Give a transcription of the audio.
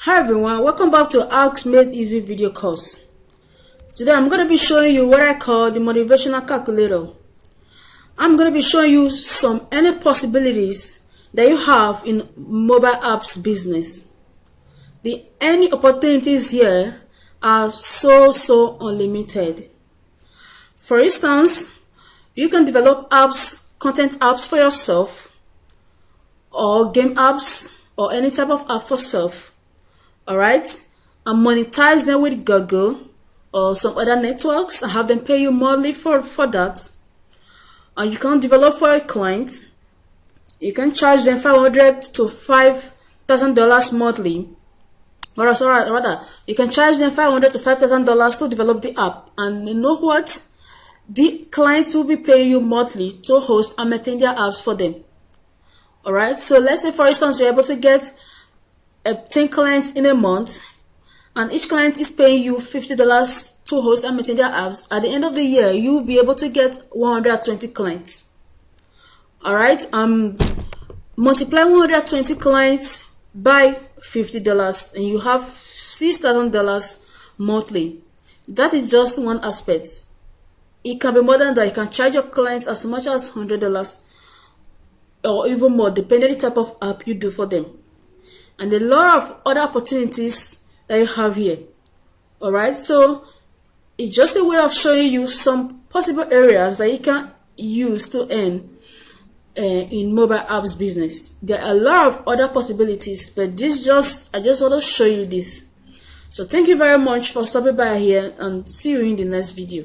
Hi everyone, welcome back to Ask Made Easy video course. Today I'm going to be showing you what I call the motivational calculator. I'm going to be showing you any possibilities that you have in mobile apps business. The any opportunities here are so unlimited. For instance, you can develop apps, content apps for yourself, or game apps, or any type of app for self. Alright, and monetize them with Google or some other networks and have them pay you monthly for that. And you can develop for a client. You can charge them $500 to $5,000 monthly. Or rather, you can charge them $500 to $5,000 to develop the app. And you know what? The clients will be paying you monthly to host and maintain their apps for them. Alright, so let's say for instance you're able to get 10 clients in a month, and each client is paying you $50 to host and maintain their apps. At the end of the year, you will be able to get 120 clients. Alright, multiply 120 clients by $50 and you have $6,000 monthly. That is just one aspect. It can be more than that. You can charge your clients as much as $100 or even more, depending on the type of app you do for them. And a lot of other opportunities that you have here. Alright, so it's just a way of showing you some possible areas that you can use to earn in mobile apps business. There are a lot of other possibilities, but I just want to show you this. So thank you very much for stopping by here, and see you in the next video.